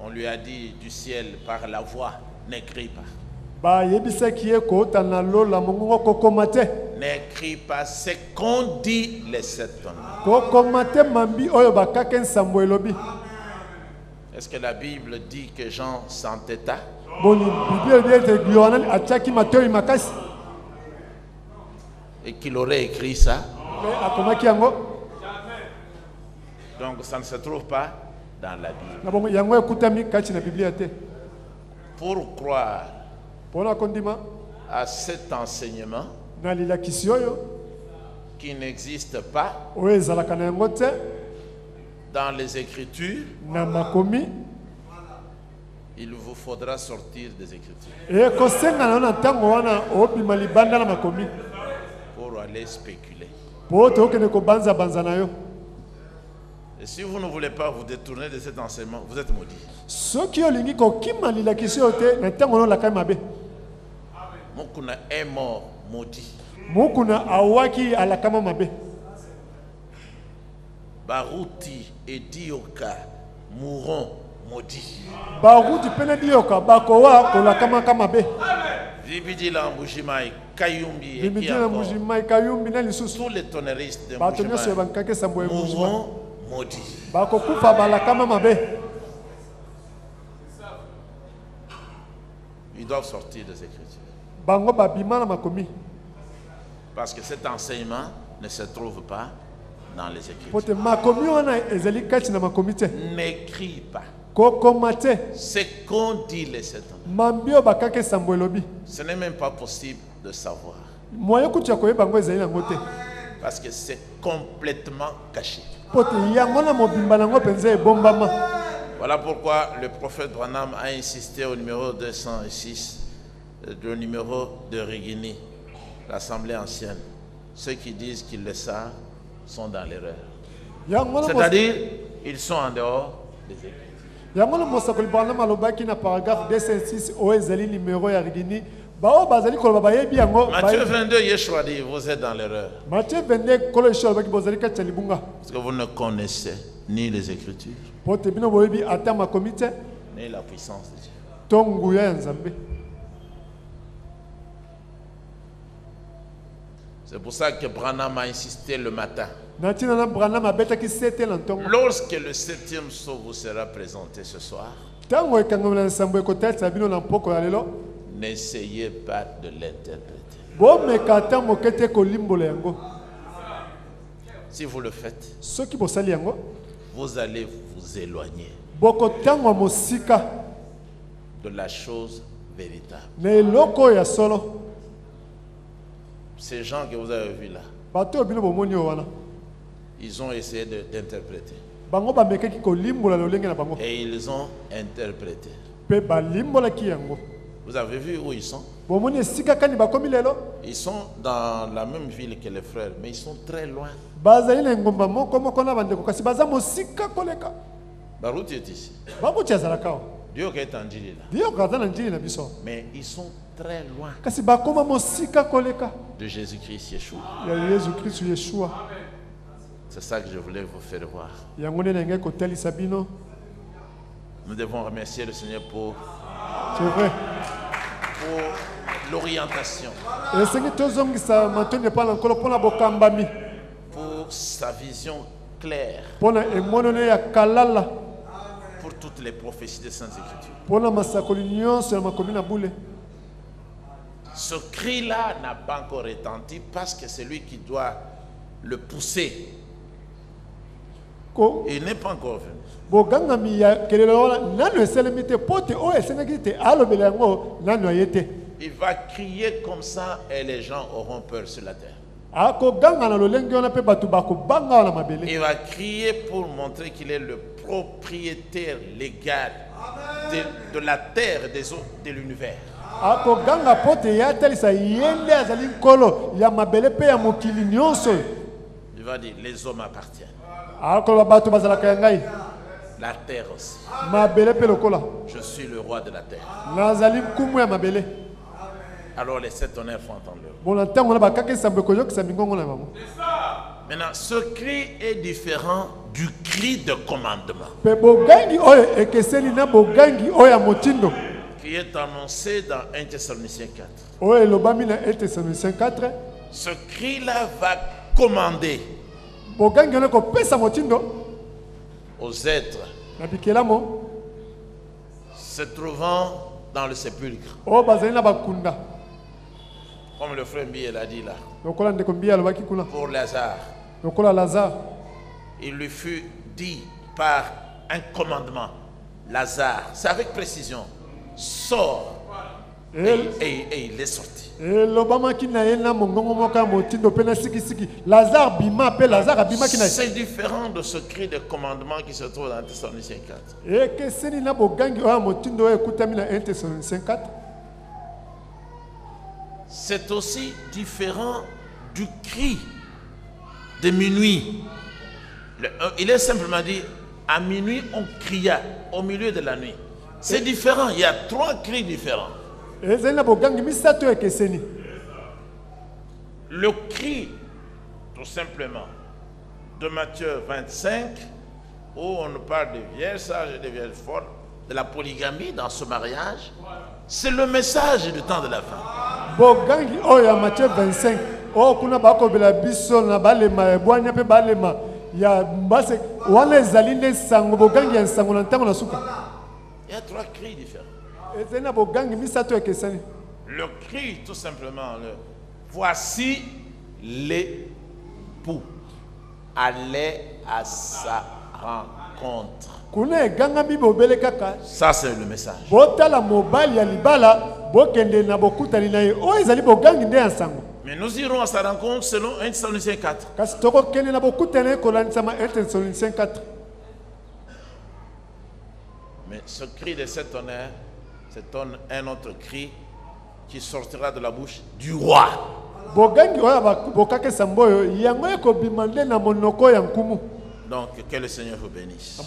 On lui a dit du ciel par la voix, n'écris pas. N'écris pas ce qu'on dit les 7 tonnes. Est-ce que la Bible dit que Jean s'entêta? Et qu'il aurait écrit ça? Donc ça ne se trouve pas dans la Bible. Pour croire à cet enseignement qui n'existe pas dans les Écritures, il vous faudra sortir des Écritures pour aller spéculer. Et si vous ne voulez pas vous détourner de cet enseignement, vous êtes maudits. Mokuna est mort maudit. Baruti et Dioka mourront maudits. Vibidi Lambujimai, Kayumbi et qui encore, tous les tonneristes de Mbujimai mourront maudits. Ils doivent sortir des Écritures. Parce que cet enseignement ne se trouve pas dans les Écritures. N'écris pas ce qu'on dit les 7 ans. Ce n'est même pas possible de savoir. Parce que c'est complètement caché. Voilà pourquoi le prophète Branham a insisté au numéro 206, le numéro de Rigini, l'Assemblée ancienne. Ceux qui disent qu'ils le savent sont dans l'erreur. C'est-à-dire, ils sont en dehors des Écritures. Matthieu 22, Yeshua dit, vous êtes dans l'erreur. Parce que vous ne connaissez ni les Écritures, ni la puissance de Dieu. C'est pour ça que Branham a insisté le matin. Lorsque le 7e sceau vous sera présenté ce soir, n'essayez pas de l'interpréter. Si vous le faites, vous allez vous éloigner de la chose véritable. Ces gens que vous avez vus là, ils ont essayé d'interpréter. Et ils ont interprété. Vous avez vu où ils sont? Ils sont dans la même ville que les frères, mais ils sont très loin. Baruti est ici. Dieu est en Djili là. Mais ils sont très loin de Jésus-Christ Yeshua. C'est ça que je voulais vous faire voir. Nous devons remercier le Seigneur pour l'orientation, pour sa vision claire, pour toutes les prophéties des Saintes Écritures. Ce cri-là n'a pas encore retenti parce que c'est lui qui doit le pousser. Il n'est pas encore venu. Il va crier comme ça et les gens auront peur sur la terre. Il va crier pour montrer qu'il est le propriétaire légal de la terre et des eaux de l'univers. Il va dire, les hommes appartiennent. La terre aussi. Je suis le roi de la terre. Alors les sept honneurs font entendre. Maintenant, ce cri est différent du cri de commandement qui est annoncé dans 1 Thessaloniciens 4. Ce cri-là va commander aux êtres se trouvant dans le sépulcre. Comme le frère Mbiel a dit là. Pour Lazare. Il lui fut dit par un commandement, Lazare, c'est avec précision, sort. Et il est sorti. C'est différent de ce cri de commandement qui se trouve dans Thessaloniciens 4. C'est aussi différent du cri de minuit. Il est simplement dit, à minuit on cria au milieu de la nuit. C'est différent, il y a trois cris différents. Le cri, tout simplement, de Matthieu 25, où on nous parle des vierges sages et des vierges folles, de la polygamie dans ce mariage, c'est le message du temps de la fin. Matthieu 25, il y a trois cris différents. Le cri, tout simplement, voici l'époux, allez à sa rencontre. Ça, c'est le message. Mais nous irons à sa rencontre selon 1 Thessaloniciens 4. Mais ce cri de cet honneur, c'est un autre cri qui sortira de la bouche du roi. Donc, que le Seigneur vous bénisse.